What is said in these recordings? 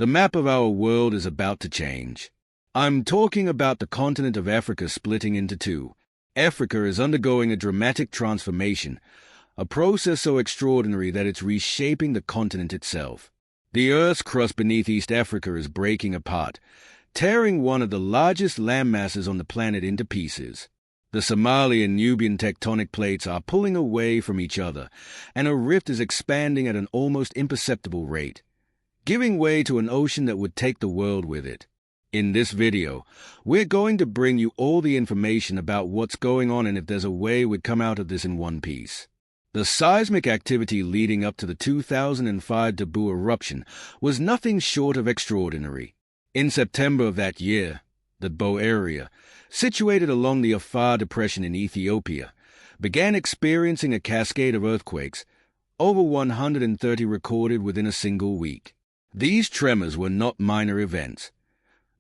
The map of our world is about to change. I'm talking about the continent of Africa splitting into two. Africa is undergoing a dramatic transformation, a process so extraordinary that it's reshaping the continent itself. The Earth's crust beneath East Africa is breaking apart, tearing one of the largest landmasses on the planet into pieces. The Somali and Nubian tectonic plates are pulling away from each other, and a rift is expanding at an almost imperceptible rate, giving way to an ocean that would take the world with it. In this video, we're going to bring you all the information about what's going on and if there's a way we'd come out of this in one piece. The seismic activity leading up to the 2005 Dabu eruption was nothing short of extraordinary. In September of that year, the Bo area, situated along the Afar Depression in Ethiopia, began experiencing a cascade of earthquakes, over 130 recorded within a single week. These tremors were not minor events.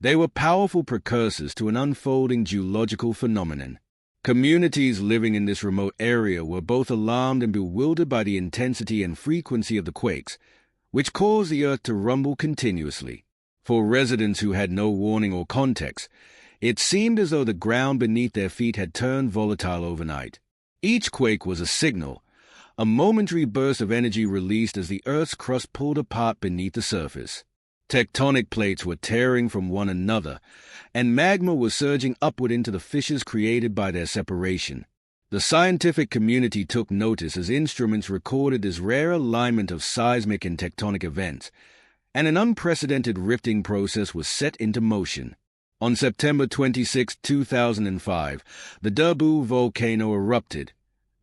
They were powerful precursors to an unfolding geological phenomenon. Communities living in this remote area were both alarmed and bewildered by the intensity and frequency of the quakes, which caused the earth to rumble continuously. For residents who had no warning or context, it seemed as though the ground beneath their feet had turned volatile overnight. Each quake was a signal, a momentary burst of energy released as the Earth's crust pulled apart beneath the surface. Tectonic plates were tearing from one another, and magma was surging upward into the fissures created by their separation. The scientific community took notice as instruments recorded this rare alignment of seismic and tectonic events, and an unprecedented rifting process was set into motion. On September 26, 2005, the Dabu volcano erupted.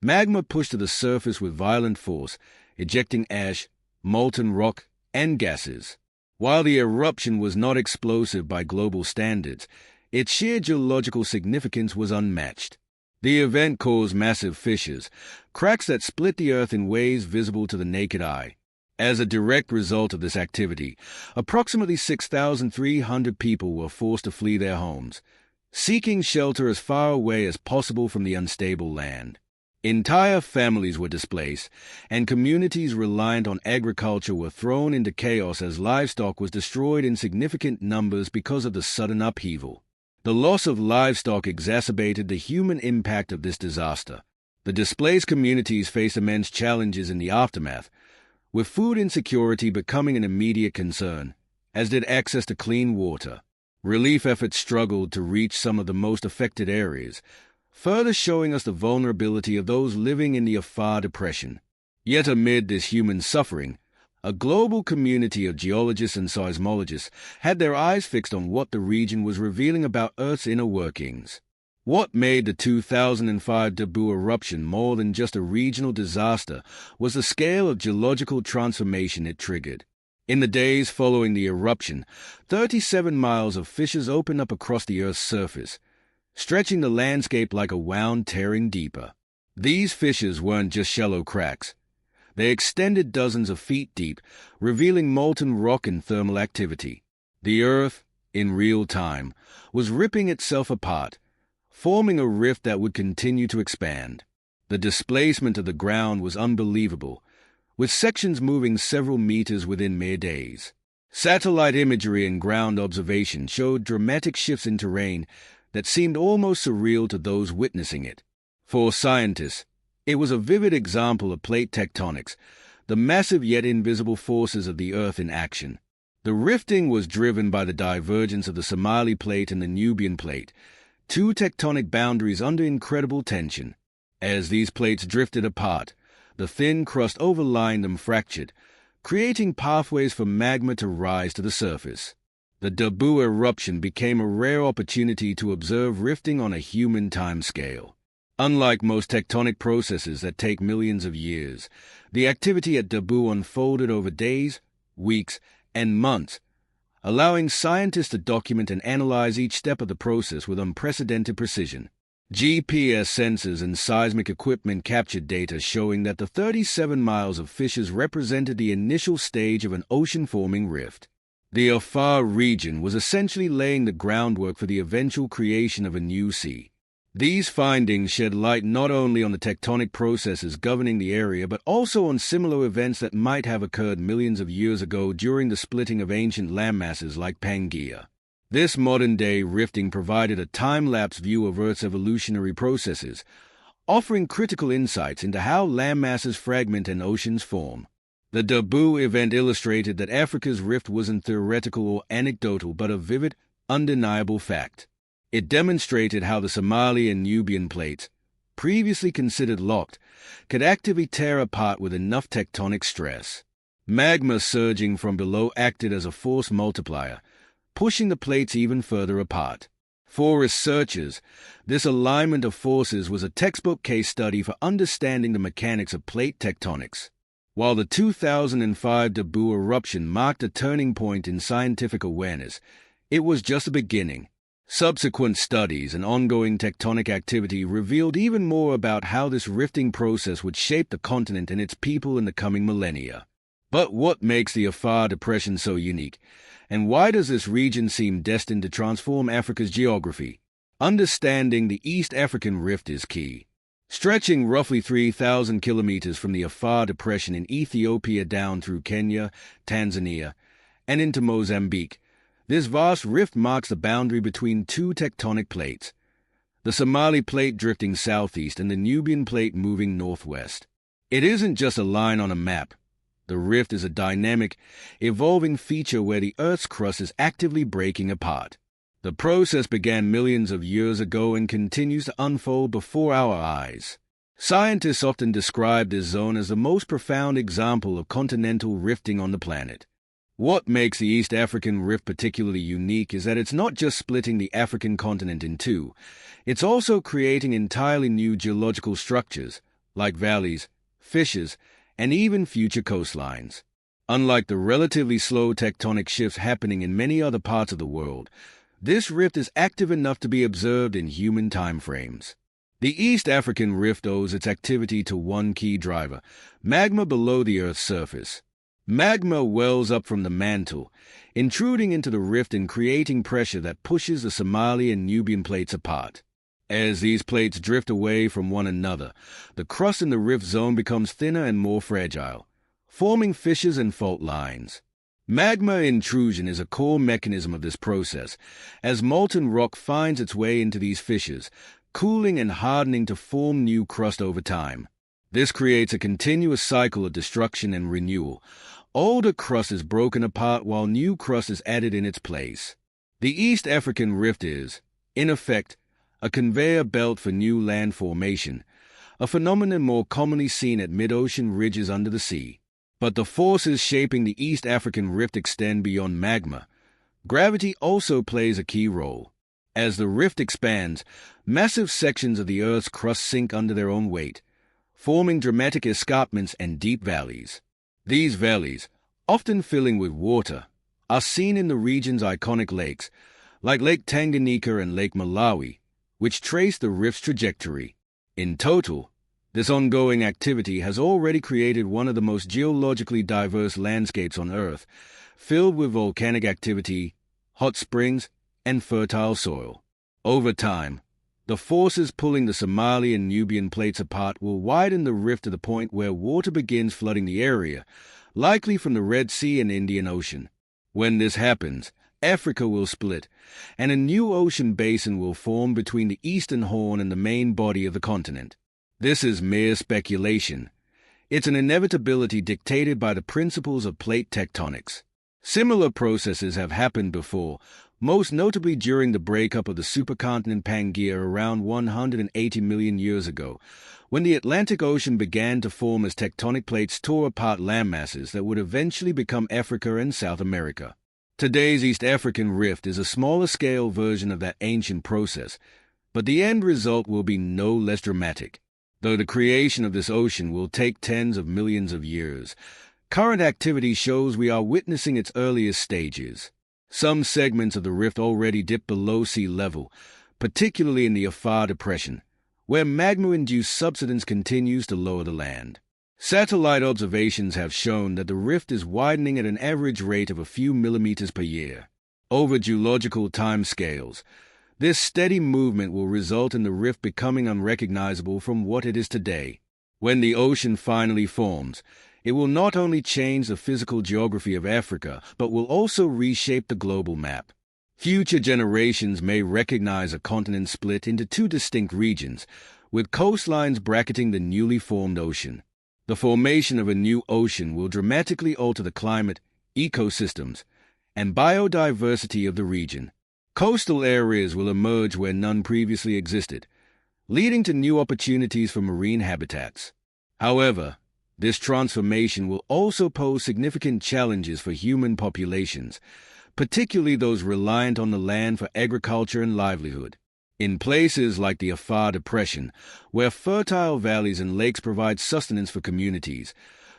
Magma pushed to the surface with violent force, ejecting ash, molten rock, and gases. While the eruption was not explosive by global standards, its sheer geological significance was unmatched. The event caused massive fissures, cracks that split the earth in ways visible to the naked eye. As a direct result of this activity, approximately 6,300 people were forced to flee their homes, seeking shelter as far away as possible from the unstable land. Entire families were displaced, and communities reliant on agriculture were thrown into chaos as livestock was destroyed in significant numbers because of the sudden upheaval. The loss of livestock exacerbated the human impact of this disaster. The displaced communities faced immense challenges in the aftermath, with food insecurity becoming an immediate concern, as did access to clean water. Relief efforts struggled to reach some of the most affected areas, further showing us the vulnerability of those living in the Afar Depression. Yet amid this human suffering, a global community of geologists and seismologists had their eyes fixed on what the region was revealing about Earth's inner workings. What made the 2005 Dabu eruption more than just a regional disaster was the scale of geological transformation it triggered. In the days following the eruption, 37 miles of fissures opened up across the Earth's surface, stretching the landscape like a wound tearing deeper. These fissures weren't just shallow cracks. They extended dozens of feet deep, revealing molten rock and thermal activity. The Earth, in real time, was ripping itself apart, forming a rift that would continue to expand. The displacement of the ground was unbelievable, with sections moving several meters within mere days. Satellite imagery and ground observation showed dramatic shifts in terrain that seemed almost surreal to those witnessing it. For scientists, it was a vivid example of plate tectonics, the massive yet invisible forces of the Earth in action. The rifting was driven by the divergence of the Somali plate and the Nubian plate, two tectonic boundaries under incredible tension. As these plates drifted apart, the thin crust overlying them fractured, creating pathways for magma to rise to the surface. The Dabu eruption became a rare opportunity to observe rifting on a human timescale. Unlike most tectonic processes that take millions of years, the activity at Dabu unfolded over days, weeks, and months, allowing scientists to document and analyze each step of the process with unprecedented precision. GPS sensors and seismic equipment captured data showing that the 37 miles of fissures represented the initial stage of an ocean-forming rift. The Afar region was essentially laying the groundwork for the eventual creation of a new sea. These findings shed light not only on the tectonic processes governing the area, but also on similar events that might have occurred millions of years ago during the splitting of ancient landmasses like Pangaea. This modern-day rifting provided a time-lapse view of Earth's evolutionary processes, offering critical insights into how landmasses fragment and oceans form. The Dabu event illustrated that Africa's rift wasn't theoretical or anecdotal, but a vivid, undeniable fact. It demonstrated how the Somali and Nubian plates, previously considered locked, could actively tear apart with enough tectonic stress. Magma surging from below acted as a force multiplier, pushing the plates even further apart. For researchers, this alignment of forces was a textbook case study for understanding the mechanics of plate tectonics. While the 2005 Dabu eruption marked a turning point in scientific awareness, it was just a beginning. Subsequent studies and ongoing tectonic activity revealed even more about how this rifting process would shape the continent and its people in the coming millennia. But what makes the Afar Depression so unique? And why does this region seem destined to transform Africa's geography? Understanding the East African Rift is key. Stretching roughly 3,000 kilometers from the Afar Depression in Ethiopia down through Kenya, Tanzania, and into Mozambique, this vast rift marks the boundary between two tectonic plates, the Somali plate drifting southeast and the Nubian plate moving northwest. It isn't just a line on a map. The rift is a dynamic, evolving feature where the Earth's crust is actively breaking apart. The process began millions of years ago and continues to unfold before our eyes. Scientists often describe this zone as the most profound example of continental rifting on the planet. What makes the East African Rift particularly unique is that it's not just splitting the African continent in two, it's also creating entirely new geological structures, like valleys, fissures, and even future coastlines. Unlike the relatively slow tectonic shifts happening in many other parts of the world, this rift is active enough to be observed in human timeframes. The East African Rift owes its activity to one key driver: magma below the Earth's surface. Magma wells up from the mantle, intruding into the rift and creating pressure that pushes the Somali and Nubian plates apart. As these plates drift away from one another, the crust in the rift zone becomes thinner and more fragile, forming fissures and fault lines. Magma intrusion is a core mechanism of this process, as molten rock finds its way into these fissures, cooling and hardening to form new crust over time. This creates a continuous cycle of destruction and renewal. Older crust is broken apart while new crust is added in its place. The East African Rift is, in effect, a conveyor belt for new land formation, a phenomenon more commonly seen at mid-ocean ridges under the sea. But the forces shaping the East African Rift extend beyond magma. Gravity also plays a key role. As the rift expands, massive sections of the Earth's crust sink under their own weight, forming dramatic escarpments and deep valleys. These valleys, often filling with water, are seen in the region's iconic lakes, like Lake Tanganyika and Lake Malawi, which trace the rift's trajectory. In total, this ongoing activity has already created one of the most geologically diverse landscapes on Earth, filled with volcanic activity, hot springs, and fertile soil. Over time, the forces pulling the Somali and Nubian plates apart will widen the rift to the point where water begins flooding the area, likely from the Red Sea and Indian Ocean. When this happens, Africa will split, and a new ocean basin will form between the eastern horn and the main body of the continent. This is mere speculation. It's an inevitability dictated by the principles of plate tectonics. Similar processes have happened before, most notably during the breakup of the supercontinent Pangaea around 180 million years ago, when the Atlantic Ocean began to form as tectonic plates tore apart landmasses that would eventually become Africa and South America. Today's East African Rift is a smaller-scale version of that ancient process, but the end result will be no less dramatic. Though the creation of this ocean will take tens of millions of years, current activity shows we are witnessing its earliest stages. Some segments of the rift already dip below sea level, particularly in the Afar Depression, where magma-induced subsidence continues to lower the land. Satellite observations have shown that the rift is widening at an average rate of a few millimeters per year. Over geological timescales, This steady movement will result in the rift becoming unrecognizable from what it is today. When the ocean finally forms, it will not only change the physical geography of Africa, but will also reshape the global map. Future generations may recognize a continent split into two distinct regions, with coastlines bracketing the newly formed ocean. The formation of a new ocean will dramatically alter the climate, ecosystems, and biodiversity of the region. Coastal areas will emerge where none previously existed, leading to new opportunities for marine habitats. However, this transformation will also pose significant challenges for human populations, particularly those reliant on the land for agriculture and livelihood. In places like the Afar Depression, where fertile valleys and lakes provide sustenance for communities,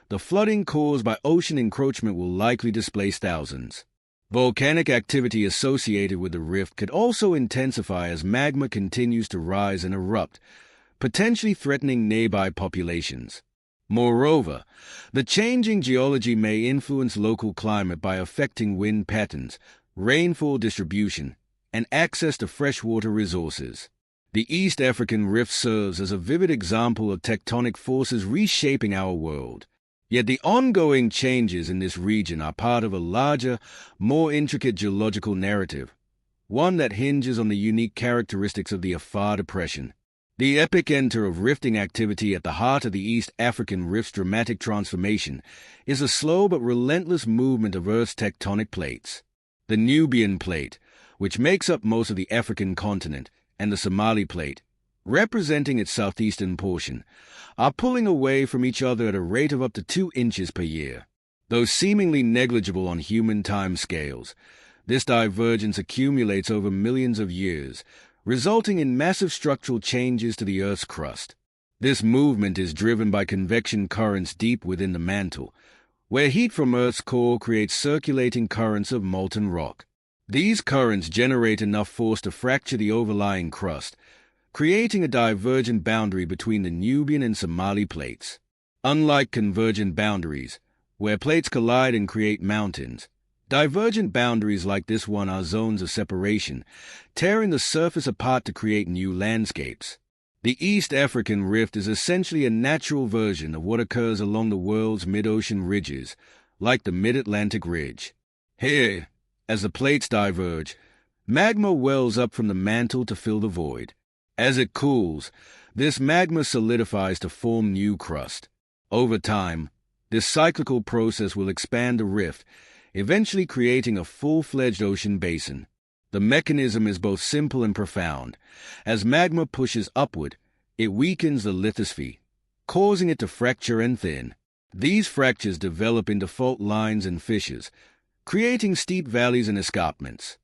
the flooding caused by ocean encroachment will likely displace thousands. Volcanic activity associated with the rift could also intensify as magma continues to rise and erupt, potentially threatening nearby populations. Moreover, the changing geology may influence local climate by affecting wind patterns, rainfall distribution, and access to freshwater resources. The East African Rift serves as a vivid example of tectonic forces reshaping our world. Yet the ongoing changes in this region are part of a larger, more intricate geological narrative, one that hinges on the unique characteristics of the Afar Depression. The epicenter of rifting activity at the heart of the East African Rift's dramatic transformation is a slow but relentless movement of Earth's tectonic plates. The Nubian plate, which makes up most of the African continent, and the Somali plate, representing its southeastern portion, are pulling away from each other at a rate of up to 2 inches per year. Though seemingly negligible on human time scales, this divergence accumulates over millions of years, resulting in massive structural changes to the Earth's crust. This movement is driven by convection currents deep within the mantle, where heat from Earth's core creates circulating currents of molten rock. These currents generate enough force to fracture the overlying crust, creating a divergent boundary between the Nubian and Somali plates. Unlike convergent boundaries, where plates collide and create mountains, divergent boundaries like this one are zones of separation, tearing the surface apart to create new landscapes. The East African Rift is essentially a natural version of what occurs along the world's mid-ocean ridges, like the Mid-Atlantic Ridge. Here, as the plates diverge, magma wells up from the mantle to fill the void. As it cools, this magma solidifies to form new crust. Over time, this cyclical process will expand the rift, eventually creating a full-fledged ocean basin. The mechanism is both simple and profound. As magma pushes upward, it weakens the lithosphere, causing it to fracture and thin. These fractures develop into fault lines and fissures, creating steep valleys and escarpments.